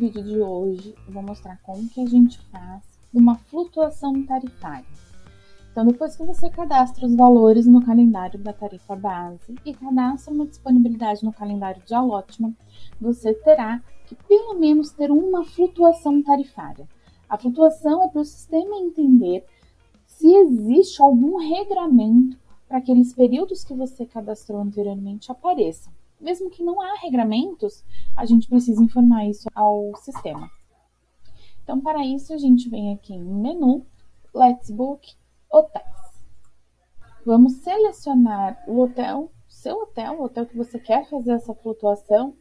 vídeo de hoje eu vou mostrar como que a gente faz uma flutuação tarifária. Então, depois que você cadastra os valores no calendário da tarifa base e cadastra uma disponibilidade no calendário de Allotment, você terá que pelo menos ter uma flutuação tarifária. A flutuação é para o sistema entender se existe algum regramento para aqueles períodos que você cadastrou anteriormente apareçam. Mesmo que não há regramentos, a gente precisa informar isso ao sistema. Então, para isso, a gente vem aqui em Menu, Let's Book, Hotéis. Vamos selecionar o hotel, o hotel que você quer fazer essa flutuação,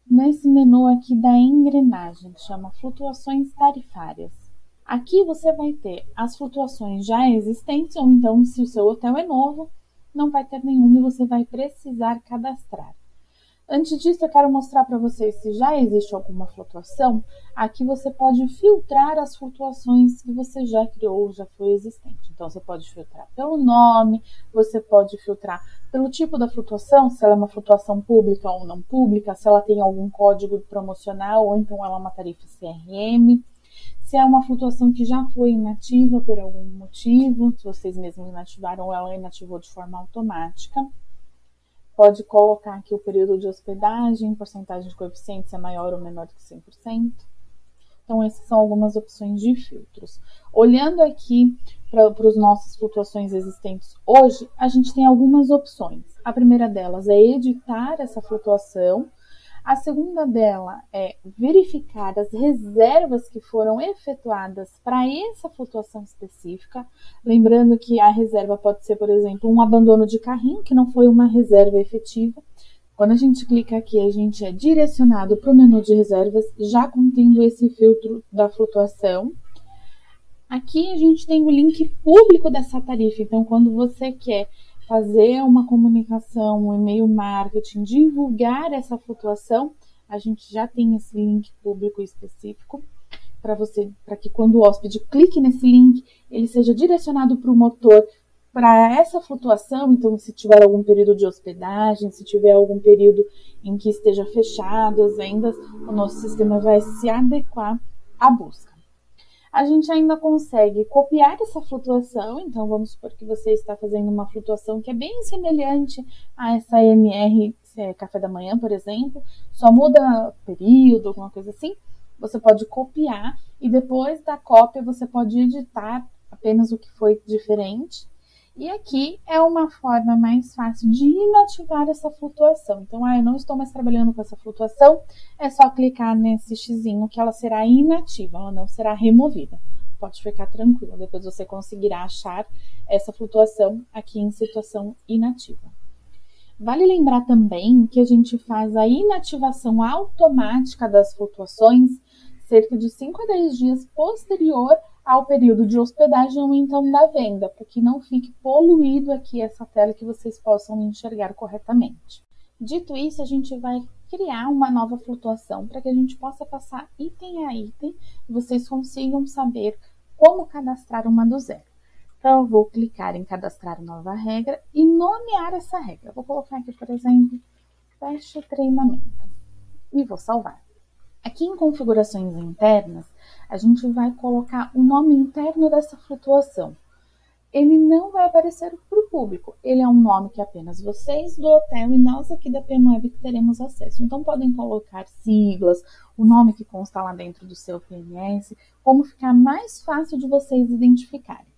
nesse menu aqui da engrenagem, que chama Flutuações Tarifárias. Aqui você vai ter as flutuações já existentes, ou então, se o seu hotel é novo, não vai ter nenhuma e você vai precisar cadastrar. Antes disso, eu quero mostrar para vocês se já existe alguma flutuação. Aqui você pode filtrar as flutuações que você já criou, já foi existente. Então, você pode filtrar pelo nome, você pode filtrar pelo tipo da flutuação, se ela é uma flutuação pública ou não pública, se ela tem algum código promocional ou então ela é uma tarifa CRM. Se é uma flutuação que já foi inativa por algum motivo, se vocês mesmos inativaram ou ela inativou de forma automática. Pode colocar aqui o período de hospedagem, porcentagem de coeficiente, se é maior ou menor do que 100%. Então, essas são algumas opções de filtros. Olhando aqui para as nossas flutuações existentes hoje, a gente tem algumas opções. A primeira delas é editar essa flutuação. A segunda dela é verificar as reservas que foram efetuadas para essa flutuação específica. Lembrando que a reserva pode ser, por exemplo, um abandono de carrinho, que não foi uma reserva efetiva. Quando a gente clica aqui, a gente é direcionado para o menu de reservas, já contendo esse filtro da flutuação. Aqui a gente tem o link público dessa tarifa, então quando você quer fazer uma comunicação, um e-mail marketing, divulgar essa flutuação, a gente já tem esse link público específico para que quando o hóspede clique nesse link, ele seja direcionado para o motor para essa flutuação. Então, se tiver algum período de hospedagem, se tiver algum período em que esteja fechado as vendas, o nosso sistema vai se adequar à busca. A gente ainda consegue copiar essa flutuação, então vamos supor que você está fazendo uma flutuação que é bem semelhante a essa MR café da manhã, por exemplo, só muda período, alguma coisa assim. Você pode copiar e depois da cópia você pode editar apenas o que foi diferente. E aqui é uma forma mais fácil de inativar essa flutuação. Então, eu não estou mais trabalhando com essa flutuação, é só clicar nesse xizinho que ela será inativa, ela não será removida. Pode ficar tranquilo, depois você conseguirá achar essa flutuação aqui em situação inativa. Vale lembrar também que a gente faz a inativação automática das flutuações cerca de 5 a 10 dias posterior ao período de hospedagem ou então da venda, para que não fique poluído aqui essa tela, que vocês possam enxergar corretamente. Dito isso, a gente vai criar uma nova flutuação para que a gente possa passar item a item e vocês consigam saber como cadastrar uma do zero. Então, eu vou clicar em cadastrar nova regra e nomear essa regra. Eu vou colocar aqui, por exemplo, teste treinamento e vou salvar. Aqui em configurações internas, a gente vai colocar o nome interno dessa flutuação. Ele não vai aparecer para o público, ele é um nome que apenas vocês do hotel e nós aqui da PMWeb que teremos acesso. Então, podem colocar siglas, o nome que consta lá dentro do seu PMS, como ficar mais fácil de vocês identificarem.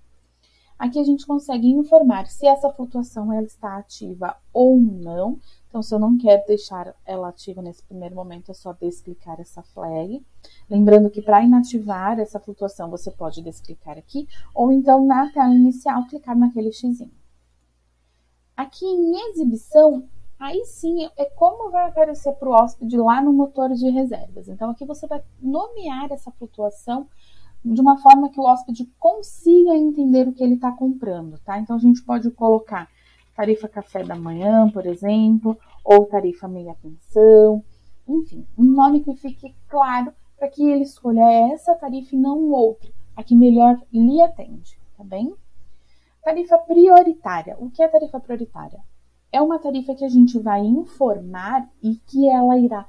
Aqui a gente consegue informar se essa flutuação ela está ativa ou não. Então, se eu não quero deixar ela ativa nesse primeiro momento, é só desclicar essa flag. Lembrando que para inativar essa flutuação, você pode desclicar aqui, ou então na tela inicial, clicar naquele xizinho. Aqui em exibição, aí sim é como vai aparecer para o hóspede lá no motor de reservas. Então, aqui você vai nomear essa flutuação de uma forma que o hóspede consiga entender o que ele está comprando, tá? Então, a gente pode colocar tarifa café da manhã, por exemplo, ou tarifa meia pensão, enfim, um nome que fique claro para que ele escolha essa tarifa e não outra, a que melhor lhe atende, tá bem? Tarifa prioritária. O que é tarifa prioritária? É uma tarifa que a gente vai informar e que ela irá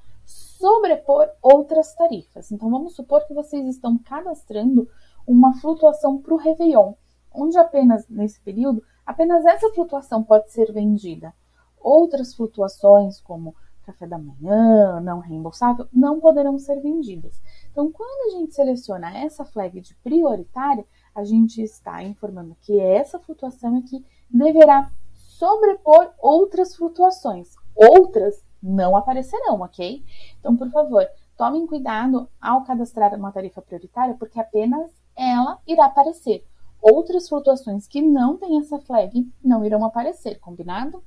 sobrepor outras tarifas. Então, vamos supor que vocês estão cadastrando uma flutuação para o Réveillon, onde apenas nesse período, apenas essa flutuação pode ser vendida. Outras flutuações, como café da manhã, não reembolsável, não poderão ser vendidas. Então, quando a gente seleciona essa flag de prioritária, a gente está informando que essa flutuação aqui deverá sobrepor outras flutuações. Outras não aparecerão, ok? Então, por favor, tomem cuidado ao cadastrar uma tarifa prioritária, porque apenas ela irá aparecer. Outras flutuações que não têm essa flag não irão aparecer, combinado?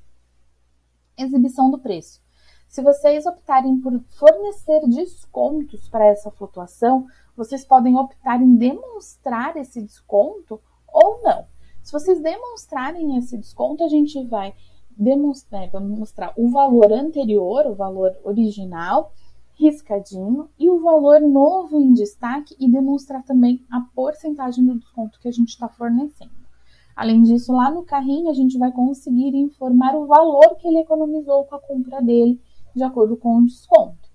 Exibição do preço. Se vocês optarem por fornecer descontos para essa flutuação, vocês podem optar em demonstrar esse desconto ou não. Se vocês demonstrarem esse desconto, a gente vai mostrar o valor anterior, o valor original, riscadinho, e o valor novo em destaque e demonstrar também a porcentagem do desconto que a gente está fornecendo. Além disso, lá no carrinho, a gente vai conseguir informar o valor que ele economizou com a compra dele, de acordo com o desconto.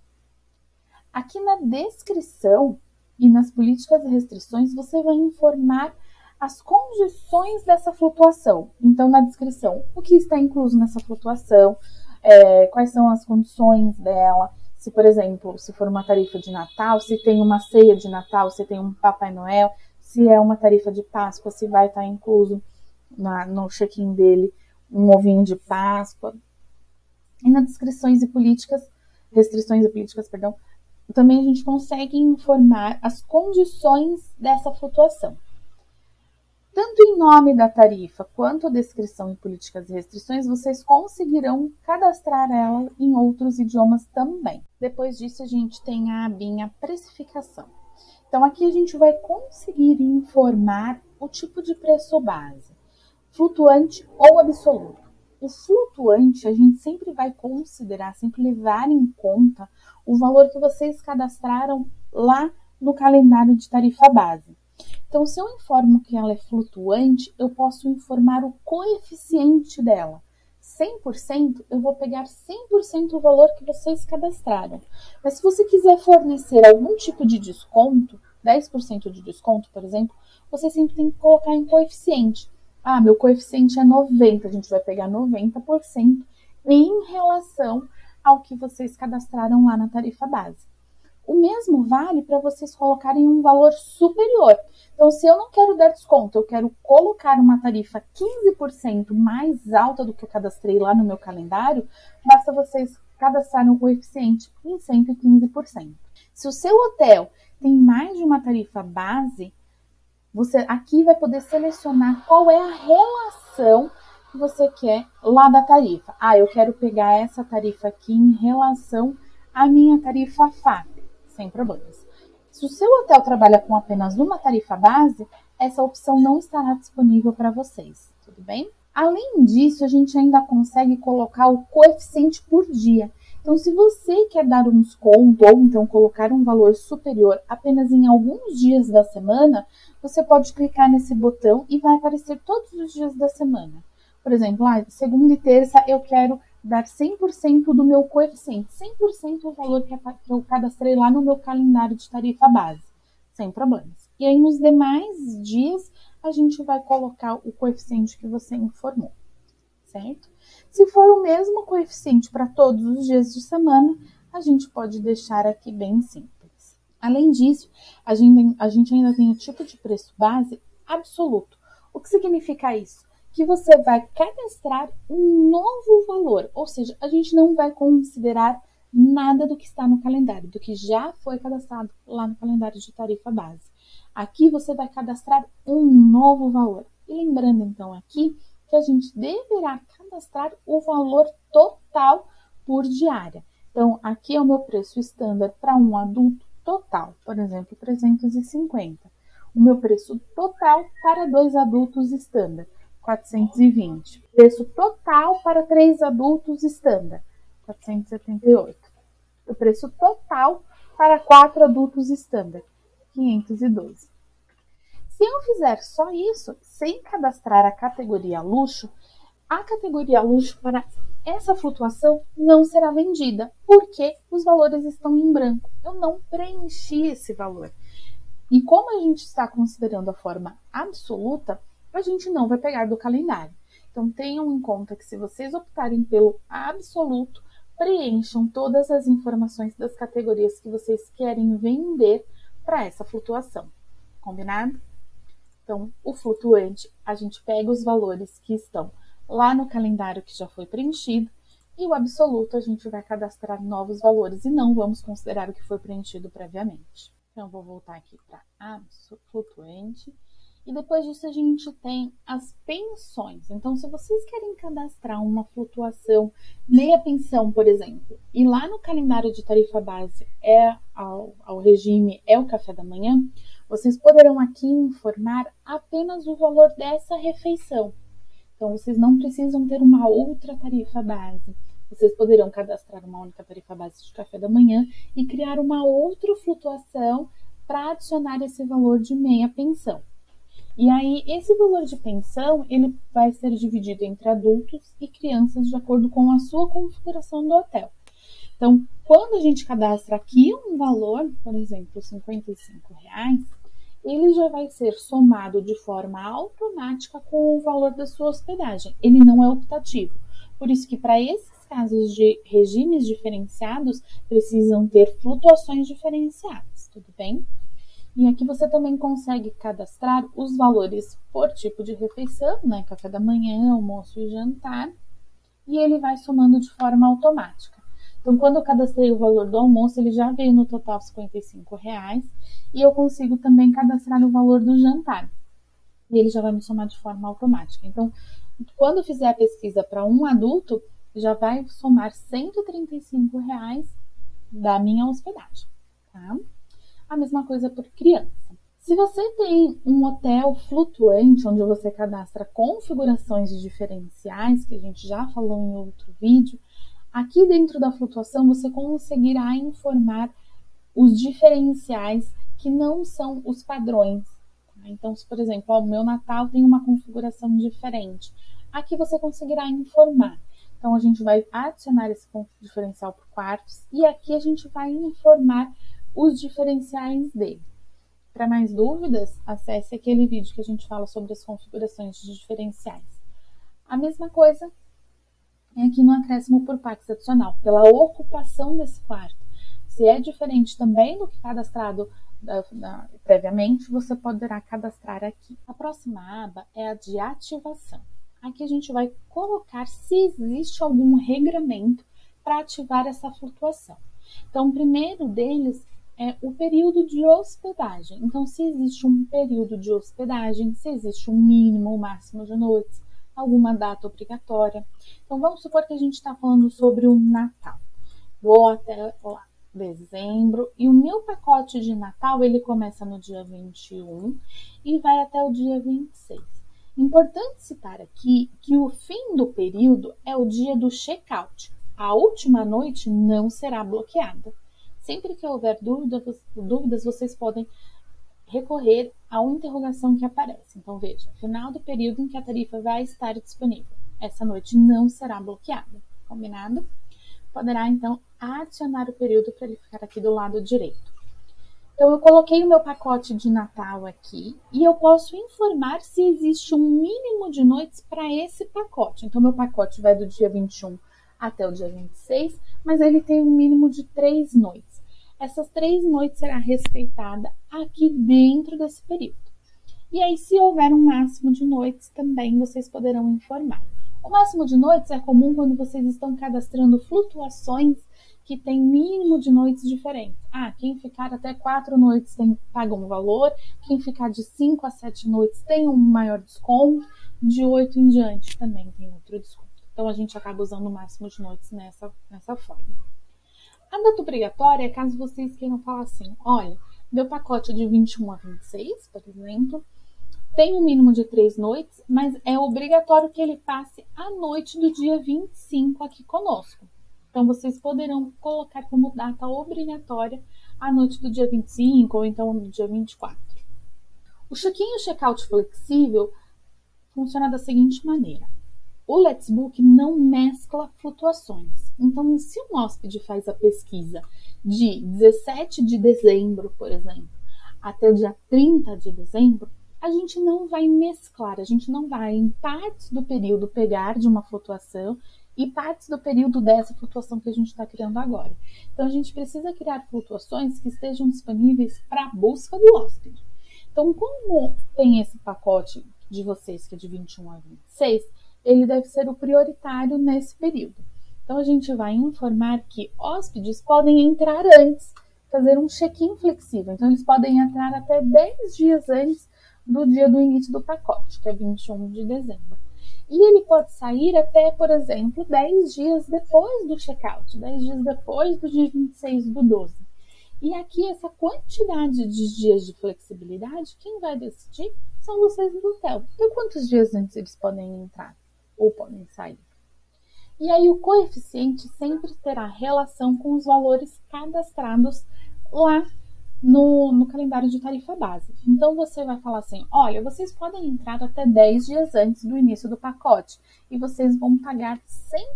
Aqui na descrição e nas políticas e restrições, você vai informar as condições dessa flutuação. Então, na descrição, o que está incluso nessa flutuação, quais são as condições dela, se, por exemplo, se for uma tarifa de Natal, se tem uma ceia de Natal, se tem um Papai Noel, se é uma tarifa de Páscoa, se vai estar incluso no check-in dele um ovinho de Páscoa. E nas restrições e políticas, também a gente consegue informar as condições dessa flutuação. Tanto em nome da tarifa quanto descrição em políticas e restrições, vocês conseguirão cadastrar ela em outros idiomas também. Depois disso, a gente tem a abinha precificação. Então, aqui a gente vai conseguir informar o tipo de preço base, flutuante ou absoluto. O flutuante, a gente sempre vai considerar, sempre levar em conta o valor que vocês cadastraram lá no calendário de tarifa base. Então, se eu informo que ela é flutuante, eu posso informar o coeficiente dela. 100%, eu vou pegar 100% o valor que vocês cadastraram. Mas se você quiser fornecer algum tipo de desconto, 10% de desconto, por exemplo, você sempre tem que colocar em coeficiente. Ah, meu coeficiente é 90, a gente vai pegar 90% em relação ao que vocês cadastraram lá na tarifa base. O mesmo vale para vocês colocarem um valor superior. Então, se eu não quero dar desconto, eu quero colocar uma tarifa 15% mais alta do que eu cadastrei lá no meu calendário, basta vocês cadastrarem um coeficiente em 115%. Se o seu hotel tem mais de uma tarifa base, você aqui vai poder selecionar qual é a relação que você quer lá da tarifa. Ah, eu quero pegar essa tarifa aqui em relação à minha tarifa FAP, sem problemas. Se o seu hotel trabalha com apenas uma tarifa base, essa opção não estará disponível para vocês, tudo bem? Além disso, a gente ainda consegue colocar o coeficiente por dia. Então, se você quer dar um desconto ou então colocar um valor superior apenas em alguns dias da semana, você pode clicar nesse botão e vai aparecer todos os dias da semana. Por exemplo, segunda e terça eu quero dar 100% do meu coeficiente, 100% do valor que eu cadastrei lá no meu calendário de tarifa base, sem problemas. E aí, nos demais dias, a gente vai colocar o coeficiente que você informou, certo? Se for o mesmo coeficiente para todos os dias de semana, a gente pode deixar aqui bem simples. Além disso, a gente ainda tem o tipo de preço base absoluto. O que significa isso? Que você vai cadastrar um novo valor, ou seja, a gente não vai considerar nada do que está no calendário, do que já foi cadastrado lá no calendário de tarifa base. Aqui você vai cadastrar um novo valor. E lembrando então aqui que a gente deverá cadastrar o valor total por diária. Então, aqui é o meu preço estándar para um adulto total, por exemplo, 350. O meu preço total para 2 adultos estándar, 420. Preço total para 3 adultos estándar, 478. O preço total para 4 adultos estándar, 512. Se eu fizer só isso, sem cadastrar a categoria luxo para essa flutuação não será vendida, porque os valores estão em branco. Eu não preenchi esse valor. E como a gente está considerando a forma absoluta, a gente não vai pegar do calendário. Então, tenham em conta que se vocês optarem pelo absoluto, preencham todas as informações das categorias que vocês querem vender para essa flutuação. Combinado? Então, o flutuante, a gente pega os valores que estão lá no calendário que já foi preenchido, e o absoluto a gente vai cadastrar novos valores e não vamos considerar o que foi preenchido previamente. Então, eu vou voltar aqui para flutuante. E depois disso a gente tem as pensões. Então, se vocês querem cadastrar uma flutuação, meia pensão, por exemplo, e lá no calendário de tarifa base ao regime é o café da manhã, vocês poderão aqui informar apenas o valor dessa refeição. Então, vocês não precisam ter uma outra tarifa base. Vocês poderão cadastrar uma única tarifa base de café da manhã e criar uma outra flutuação para adicionar esse valor de meia pensão. E aí, esse valor de pensão, ele vai ser dividido entre adultos e crianças de acordo com a sua configuração do hotel. Então, quando a gente cadastra aqui um valor, por exemplo, R$55, ele já vai ser somado de forma automática com o valor da sua hospedagem. Ele não é optativo. Por isso que para esses casos de regimes diferenciados, precisam ter flutuações diferenciadas, tudo bem? E aqui você também consegue cadastrar os valores por tipo de refeição, né? Café da manhã, almoço e jantar. E ele vai somando de forma automática. Então, quando eu cadastrei o valor do almoço, ele já veio no total R$55. E eu consigo também cadastrar o valor do jantar. E ele já vai me somar de forma automática. Então, quando eu fizer a pesquisa para um adulto, já vai somar R$135 da minha hospedagem, tá? A mesma coisa por criança. Se você tem um hotel flutuante, onde você cadastra configurações diferenciais, que a gente já falou em outro vídeo, aqui dentro da flutuação você conseguirá informar os diferenciais que não são os padrões. Tá? Então, se por exemplo, o meu Natal tem uma configuração diferente, aqui você conseguirá informar. Então, a gente vai adicionar esse ponto diferencial por quartos e aqui a gente vai informar os diferenciais dele. Para mais dúvidas, acesse aquele vídeo que a gente fala sobre as configurações de diferenciais. A mesma coisa é aqui no acréscimo por Pax adicional, pela ocupação desse quarto. Se é diferente também do que cadastrado previamente, você poderá cadastrar aqui. A próxima aba é a de ativação. Aqui a gente vai colocar se existe algum regramento para ativar essa flutuação. Então, o primeiro deles é o período de hospedagem. Então, se existe um período de hospedagem, se existe um mínimo ou máximo de noites, alguma data obrigatória. Então, vamos supor que a gente está falando sobre o Natal. Vou até lá, dezembro, e o meu pacote de Natal, ele começa no dia 21 e vai até o dia 26. Importante citar aqui que o fim do período é o dia do check-out. A última noite não será bloqueada. Sempre que houver dúvidas, vocês podem recorrer à interrogação que aparece. Então, veja, final do período em que a tarifa vai estar disponível. Essa noite não será bloqueada. Combinado? Poderá, então, adicionar o período para ele ficar aqui do lado direito. Então, eu coloquei o meu pacote de Natal aqui e eu posso informar se existe um mínimo de noites para esse pacote. Então, meu pacote vai do dia 21 até o dia 26, mas ele tem um mínimo de 3 noites. Essas 3 noites será respeitada aqui dentro desse período. E aí, se houver um máximo de noites, também vocês poderão informar. O máximo de noites é comum quando vocês estão cadastrando flutuações que têm mínimo de noites diferentes. Quem ficar até 4 noites paga um valor, quem ficar de 5 a 7 noites tem um maior desconto, de 8 em diante também tem outro desconto. Então, a gente acaba usando o máximo de noites nessa forma. A data obrigatória é caso vocês queiram falar assim, olha, meu pacote é de 21 a 26, por exemplo, tem um mínimo de 3 noites, mas é obrigatório que ele passe a noite do dia 25 aqui conosco. Então, vocês poderão colocar como data obrigatória a noite do dia 25 ou então do dia 24. O check-in e o check-out flexível funciona da seguinte maneira. O Let's Book não mescla flutuações. Então, se um hóspede faz a pesquisa de 17 de dezembro, por exemplo, até o dia 30 de dezembro, a gente não vai mesclar, a gente não vai em partes do período pegar de uma flutuação e partes do período dessa flutuação que a gente está criando agora. Então, a gente precisa criar flutuações que estejam disponíveis para a busca do hóspede. Então, como tem esse pacote de vocês, que é de 21 a 26, ele deve ser o prioritário nesse período. Então, a gente vai informar que hóspedes podem entrar antes, fazer um check-in flexível. Então, eles podem entrar até 10 dias antes do dia do início do pacote, que é 21 de dezembro. E ele pode sair até, por exemplo, 10 dias depois do check-out, 10 dias depois do dia 26 do 12. E aqui, essa quantidade de dias de flexibilidade, quem vai decidir são vocês do hotel. Então, quantos dias antes eles podem entrar ou podem sair? E aí, o coeficiente sempre terá relação com os valores cadastrados lá no calendário de tarifa base. Então, você vai falar assim, olha, vocês podem entrar até 10 dias antes do início do pacote e vocês vão pagar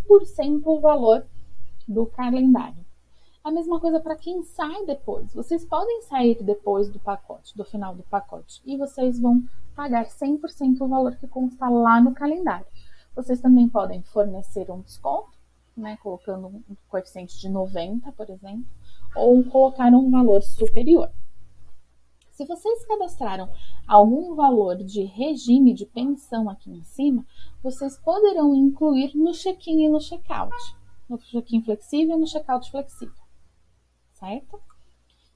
100% o valor do calendário. A mesma coisa para quem sai depois. Vocês podem sair depois do pacote, do final do pacote, e vocês vão pagar 100% o valor que consta lá no calendário. Vocês também podem fornecer um desconto, né, colocando um coeficiente de 90, por exemplo, ou colocar um valor superior. Se vocês cadastraram algum valor de regime de pensão aqui em cima, vocês poderão incluir no check-in e no check-out. No check-in flexível e no check-out flexível. Certo?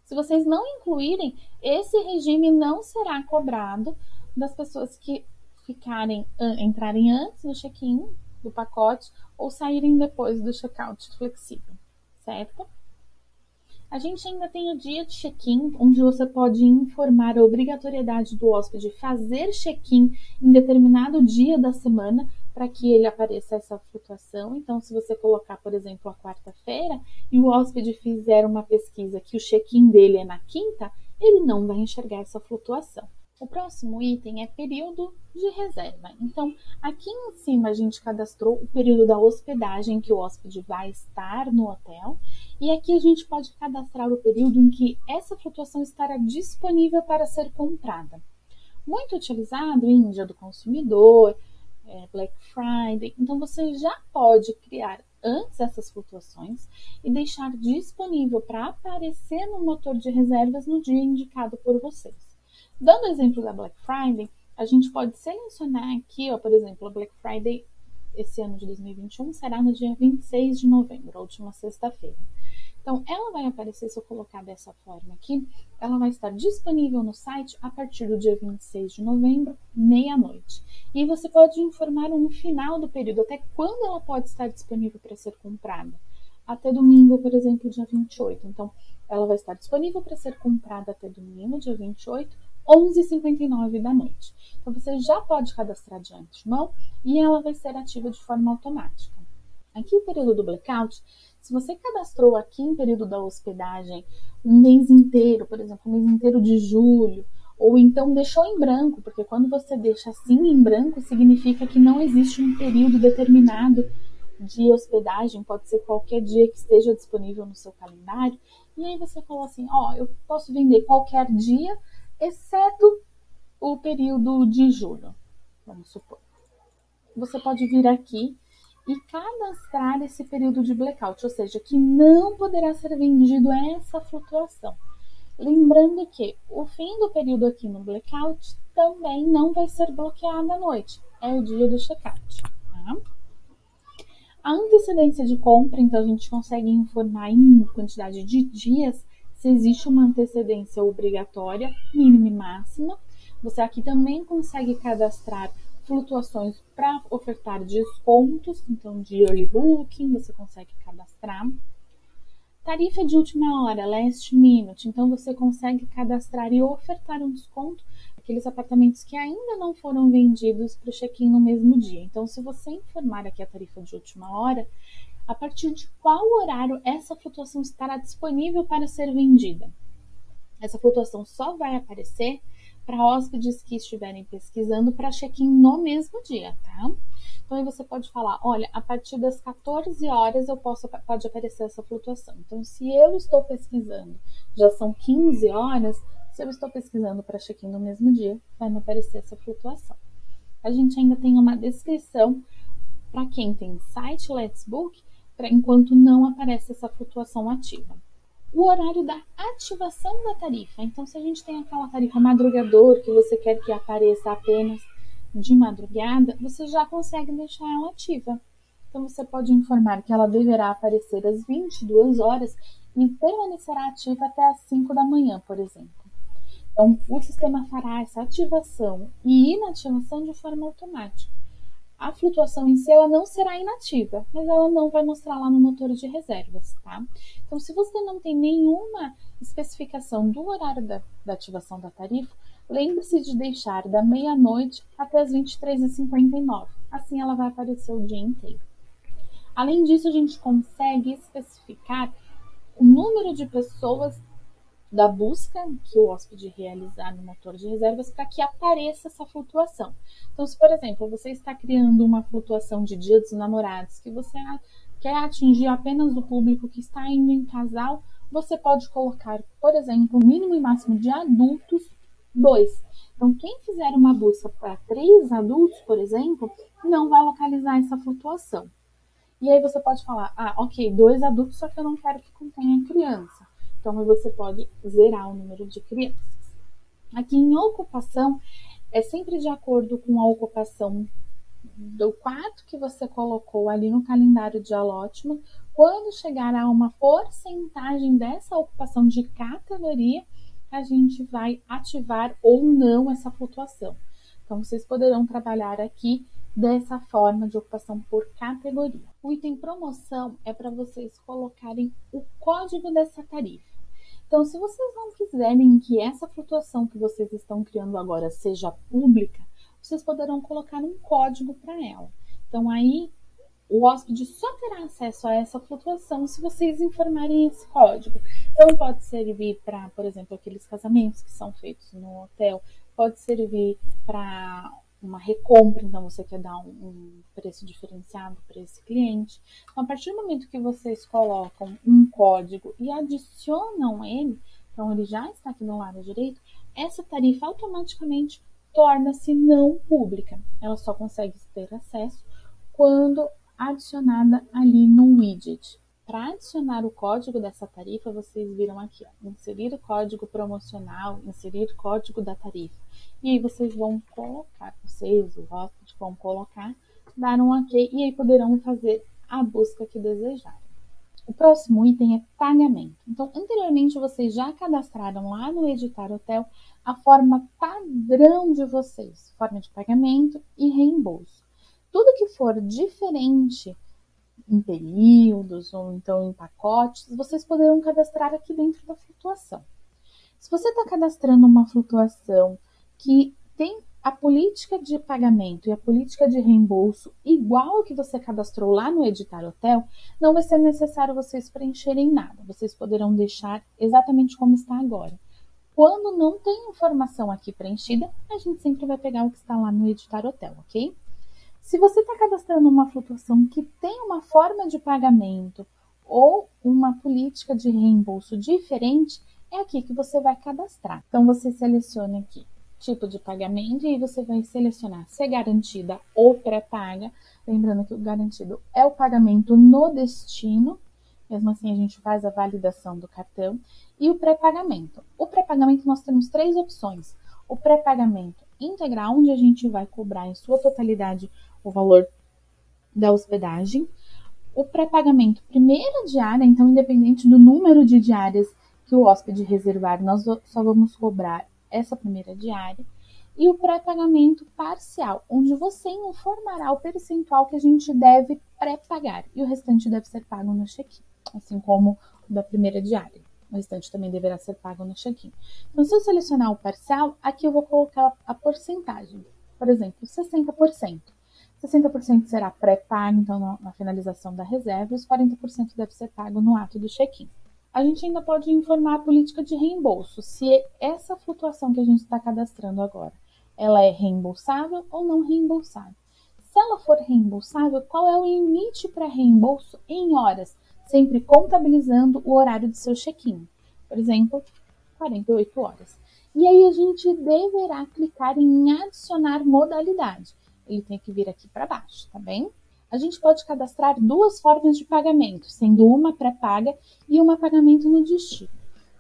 Se vocês não incluírem, esse regime não será cobrado das pessoas que entrarem antes do check-in do pacote ou saírem depois do check-out flexível, certo? A gente ainda tem o dia de check-in, onde você pode informar a obrigatoriedade do hóspede fazer check-in em determinado dia da semana para que ele apareça essa flutuação. Então, se você colocar, por exemplo, a quarta-feira e o hóspede fizer uma pesquisa que o check-in dele é na quinta, ele não vai enxergar essa flutuação. O próximo item é período de reserva. Então, aqui em cima a gente cadastrou o período da hospedagem que o hóspede vai estar no hotel. E aqui a gente pode cadastrar o período em que essa flutuação estará disponível para ser comprada. Muito utilizado em Dia do Consumidor, Black Friday. Então, você já pode criar antes essas flutuações e deixar disponível para aparecer no motor de reservas no dia indicado por vocês. Dando o exemplo da Black Friday, a gente pode selecionar aqui, ó, por exemplo, a Black Friday esse ano de 2021 será no dia 26 de novembro, a última sexta-feira. Então, ela vai aparecer, se eu colocar dessa forma aqui, ela vai estar disponível no site a partir do dia 26 de novembro, meia-noite. E você pode informar um final do período, até quando ela pode estar disponível para ser comprada. Até domingo, por exemplo, dia 28. Então, ela vai estar disponível para ser comprada até domingo, dia 28, 11h59 da noite. Então, você já pode cadastrar de antemão e ela vai ser ativa de forma automática. Aqui o período do blackout, se você cadastrou aqui em período da hospedagem um mês inteiro, por exemplo, um mês inteiro de julho, ou então deixou em branco, porque quando você deixa assim em branco, significa que não existe um período determinado de hospedagem, pode ser qualquer dia que esteja disponível no seu calendário, e aí você fala assim, ó, eu posso vender qualquer dia, exceto o período de julho, vamos supor. Você pode vir aqui e cadastrar esse período de blackout, ou seja, que não poderá ser vendido essa flutuação. Lembrando que o fim do período aqui no blackout também não vai ser bloqueado à noite, é o dia do checkout. Tá? A antecedência de compra, então a gente consegue informar em quantidade de dias se existe uma antecedência obrigatória, mínima e máxima. Você aqui também consegue cadastrar flutuações para ofertar descontos, então de early booking você consegue cadastrar. Tarifa de última hora, last minute, então você consegue cadastrar e ofertar um desconto aqueles apartamentos que ainda não foram vendidos para o check-in no mesmo dia. Então, se você informar aqui a tarifa de última hora, a partir de qual horário essa flutuação estará disponível para ser vendida? Essa flutuação só vai aparecer para hóspedes que estiverem pesquisando para check-in no mesmo dia, tá? Então aí você pode falar, olha, a partir das 14 horas pode aparecer essa flutuação. Então, se eu estou pesquisando, já são 15 horas, se eu estou pesquisando para check-in no mesmo dia, vai me aparecer essa flutuação. A gente ainda tem uma descrição para quem tem site Let's Book, enquanto não aparece essa flutuação ativa. O horário da ativação da tarifa. Então, se a gente tem aquela tarifa madrugador que você quer que apareça apenas de madrugada, você já consegue deixar ela ativa. Então, você pode informar que ela deverá aparecer às 22 horas e permanecerá ativa até às 5 da manhã, por exemplo. Então, o sistema fará essa ativação e inativação de forma automática. A flutuação em si ela não será inativa, mas ela não vai mostrar lá no motor de reservas, tá? Então, se você não tem nenhuma especificação do horário da ativação da tarifa, lembre-se de deixar da meia-noite até as 23h59. Assim ela vai aparecer o dia inteiro. Além disso, a gente consegue especificar o número de pessoas da busca que o hóspede realizar no motor de reservas para que apareça essa flutuação. Então, se, por exemplo, você está criando uma flutuação de Dia dos Namorados, que você quer atingir apenas o público que está indo em casal, você pode colocar, por exemplo, o mínimo e máximo de adultos 2. Então, quem fizer uma busca para 3 adultos, por exemplo, não vai localizar essa flutuação. E aí você pode falar, ok, 2 adultos, só que eu não quero que contenha criança. Então, você pode zerar o número de crianças. Aqui em ocupação, é sempre de acordo com a ocupação do quarto que você colocou ali no calendário de allotment. Quando chegar a uma porcentagem dessa ocupação de categoria, a gente vai ativar ou não essa flutuação. Então, vocês poderão trabalhar aqui dessa forma de ocupação por categoria. O item promoção é para vocês colocarem o código dessa tarifa. Então, se vocês não quiserem que essa flutuação que vocês estão criando agora seja pública, vocês poderão colocar um código para ela. Então, aí o hóspede só terá acesso a essa flutuação se vocês informarem esse código. Então, pode servir para, por exemplo, aqueles casamentos que são feitos no hotel, pode servir para uma recompra, então você quer dar um preço diferenciado para esse cliente. Então, a partir do momento que vocês colocam um código e adicionam ele, então ele já está aqui no lado direito, essa tarifa automaticamente torna-se não pública. Ela só consegue ter acesso quando adicionada ali no widget. Para adicionar o código dessa tarifa, vocês viram aqui, ó, inserir o código promocional, inserir código da tarifa. E aí vocês vão colocar, vocês, o hóspede, vão colocar, dar um OK e aí poderão fazer a busca que desejarem. O próximo item é pagamento. Então, anteriormente vocês já cadastraram lá no Editar Hotel a forma padrão de vocês, forma de pagamento e reembolso. Tudo que for diferente em períodos ou então em pacotes, vocês poderão cadastrar aqui dentro da flutuação. Se você está cadastrando uma flutuação que tem a política de pagamento e a política de reembolso igual ao que você cadastrou lá no Editar Hotel, não vai ser necessário vocês preencherem nada. Vocês poderão deixar exatamente como está agora. Quando não tem informação aqui preenchida, a gente sempre vai pegar o que está lá no Editar Hotel, ok? Se você está cadastrando uma flutuação que tem uma forma de pagamento ou uma política de reembolso diferente, é aqui que você vai cadastrar. Então, você seleciona aqui tipo de pagamento e aí você vai selecionar se é garantida ou pré-paga. Lembrando que o garantido é o pagamento no destino. Mesmo assim, a gente faz a validação do cartão. E o pré-pagamento. O pré-pagamento nós temos 3 opções. O pré-pagamento integral, onde a gente vai cobrar em sua totalidade o valor da hospedagem. O pré-pagamento primeira diária, então independente do número de diárias que o hóspede reservar, nós só vamos cobrar essa primeira diária. E o pré-pagamento parcial, onde você informará o percentual que a gente deve pré-pagar. E o restante deve ser pago no check-in, assim como o da primeira diária. O restante também deverá ser pago no check-in. Então, se eu selecionar o parcial, aqui eu vou colocar a porcentagem. Por exemplo, 60%. 60% será pré-pago, então na finalização da reserva, e os 40% deve ser pago no ato do check-in. a gente ainda pode informar a política de reembolso, se essa flutuação que a gente está cadastrando agora, ela é reembolsável ou não reembolsável. Se ela for reembolsável, qual é o limite para reembolso em horas, sempre contabilizando o horário do seu check-in. Por exemplo, 48 horas. E aí a gente deverá clicar em adicionar modalidade. Ele tem que vir aqui para baixo, tá bem? A gente pode cadastrar duas formas de pagamento, sendo uma pré-paga e uma pagamento no destino.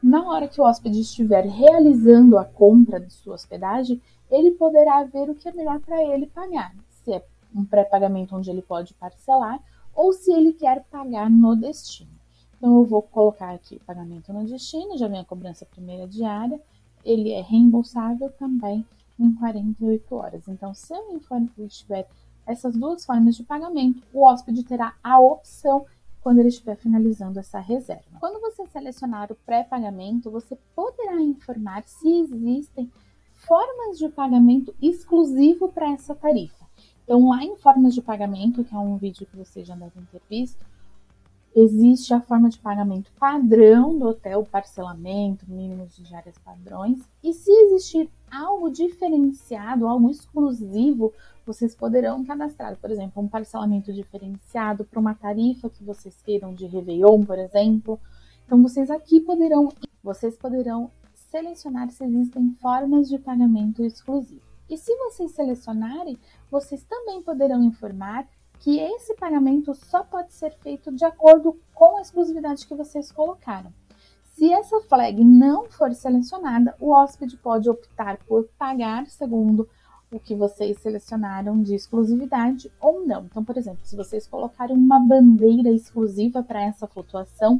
Na hora que o hóspede estiver realizando a compra de sua hospedagem, ele poderá ver o que é melhor para ele pagar. Se é um pré-pagamento onde ele pode parcelar ou se ele quer pagar no destino. Então eu vou colocar aqui pagamento no destino, já vem a cobrança primeira diária, ele é reembolsável também em 48 horas. Então, se eu tiver essas duas formas de pagamento, o hóspede terá a opção quando ele estiver finalizando essa reserva. Quando você selecionar o pré-pagamento, você poderá informar se existem formas de pagamento exclusivo para essa tarifa. Então, lá em formas de pagamento, que é um vídeo que vocês já devem ter visto, existe a forma de pagamento padrão do hotel, parcelamento, mínimos de diárias padrões. E se existir algo diferenciado, algo exclusivo, vocês poderão cadastrar, por exemplo, um parcelamento diferenciado para uma tarifa que vocês queiram de Réveillon, por exemplo. Então, vocês poderão selecionar se existem formas de pagamento exclusivo. E se vocês selecionarem, vocês também poderão informar que esse pagamento só pode ser feito de acordo com a exclusividade que vocês colocaram. Se essa flag não for selecionada, o hóspede pode optar por pagar segundo o que vocês selecionaram de exclusividade ou não. Então, por exemplo, se vocês colocarem uma bandeira exclusiva para essa flutuação,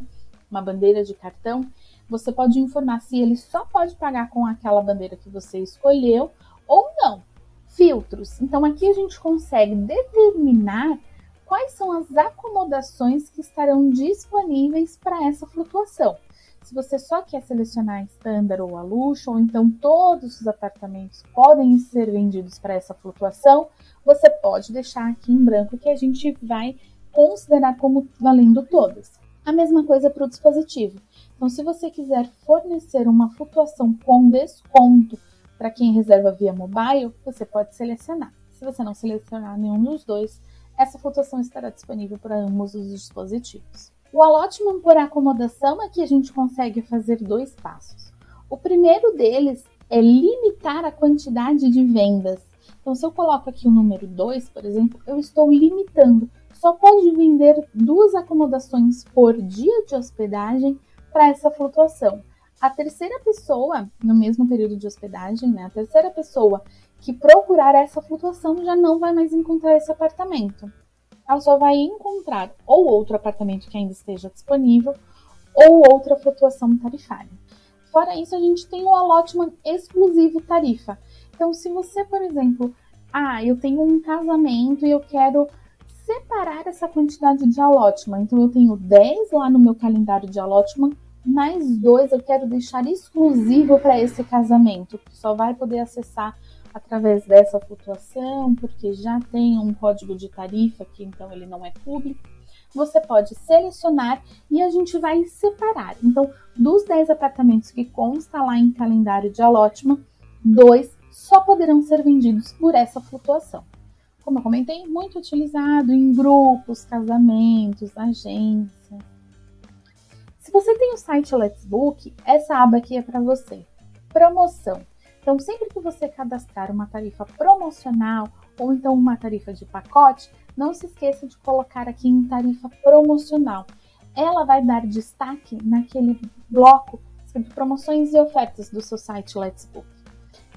uma bandeira de cartão, você pode informar se ele só pode pagar com aquela bandeira que você escolheu ou não. Filtros. Então, aqui a gente consegue determinar quais são as acomodações que estarão disponíveis para essa flutuação. Se você só quer selecionar standard ou a luxo, ou então todos os apartamentos podem ser vendidos para essa flutuação, você pode deixar aqui em branco que a gente vai considerar como valendo todas. A mesma coisa para o dispositivo. Então, se você quiser fornecer uma flutuação com desconto para quem reserva via mobile, você pode selecionar. Se você não selecionar nenhum dos dois, essa flutuação estará disponível para ambos os dispositivos. O allotment por acomodação, aqui a gente consegue fazer dois passos. O primeiro deles é limitar a quantidade de vendas. Então, se eu coloco aqui o número 2, por exemplo, eu estou limitando. Só pode vender 2 acomodações por dia de hospedagem para essa flutuação. A terceira pessoa, no mesmo período de hospedagem, né, a terceira pessoa que procurar essa flutuação já não vai mais encontrar esse apartamento. Ela só vai encontrar ou outro apartamento que ainda esteja disponível ou outra flutuação tarifária. Fora isso, a gente tem o allotment exclusivo tarifa. Então, se você, por exemplo, eu tenho um casamento e eu quero separar essa quantidade de allotment, então eu tenho 10 lá no meu calendário de allotment, mais 2 eu quero deixar exclusivo para esse casamento, que só vai poder acessar através dessa flutuação, porque já tem um código de tarifa que então ele não é público. Você pode selecionar e a gente vai separar. Então, dos 10 apartamentos que consta lá em calendário de allotment, 2 só poderão ser vendidos por essa flutuação. Como eu comentei, muito utilizado em grupos, casamentos, agências. Se você tem o site Let's Book, essa aba aqui é para você. Promoção. Então, sempre que você cadastrar uma tarifa promocional ou então uma tarifa de pacote, não se esqueça de colocar aqui em tarifa promocional. Ela vai dar destaque naquele bloco de promoções e ofertas do seu site Let's Book.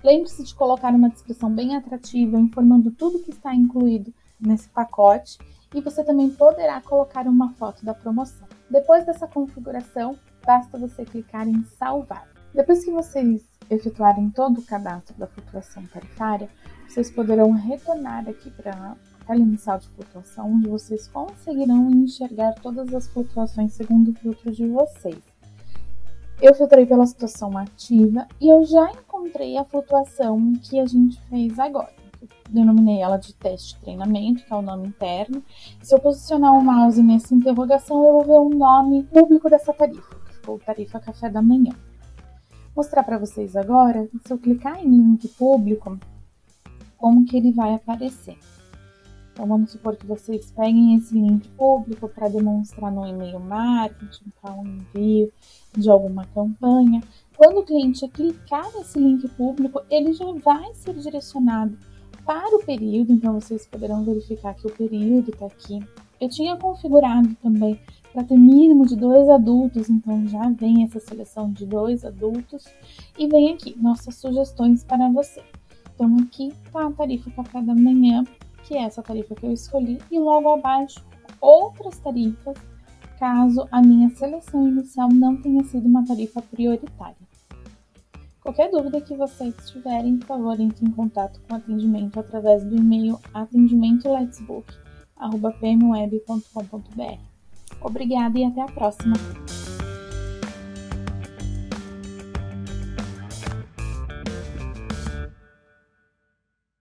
Lembre-se de colocar uma descrição bem atrativa, informando tudo que está incluído nesse pacote, e você também poderá colocar uma foto da promoção. Depois dessa configuração, basta você clicar em salvar. Depois que vocês efetuarem todo o cadastro da flutuação tarifária, vocês poderão retornar aqui para a tela inicial de flutuação, onde vocês conseguirão enxergar todas as flutuações segundo o filtro de vocês. Eu filtrei pela situação ativa e eu já encontrei a flutuação que a gente fez agora. Eu denominei ela de teste treinamento, que é o nome interno. Se eu posicionar o mouse nessa interrogação, eu vou ver o nome público dessa tarifa. público ou tarifa café da manhã. Vou mostrar para vocês agora, se eu clicar em link público, como que ele vai aparecer. Então, vamos supor que vocês peguem esse link público para demonstrar no e-mail marketing, para um envio de alguma campanha. Quando o cliente clicar nesse link público, ele já vai ser direcionado para o período, então vocês poderão verificar que o período está aqui. Eu tinha configurado também para ter mínimo de 2 adultos, então já vem essa seleção de 2 adultos e vem aqui nossas sugestões para você. Então aqui está a tarifa café da manhã, que é essa tarifa que eu escolhi, e logo abaixo outras tarifas, caso a minha seleção inicial não tenha sido uma tarifa prioritária. Qualquer dúvida que vocês tiverem, por favor, entre em contato com o atendimento através do e-mail atendimentoletsbook@pmweb.com.br. Obrigada e até a próxima!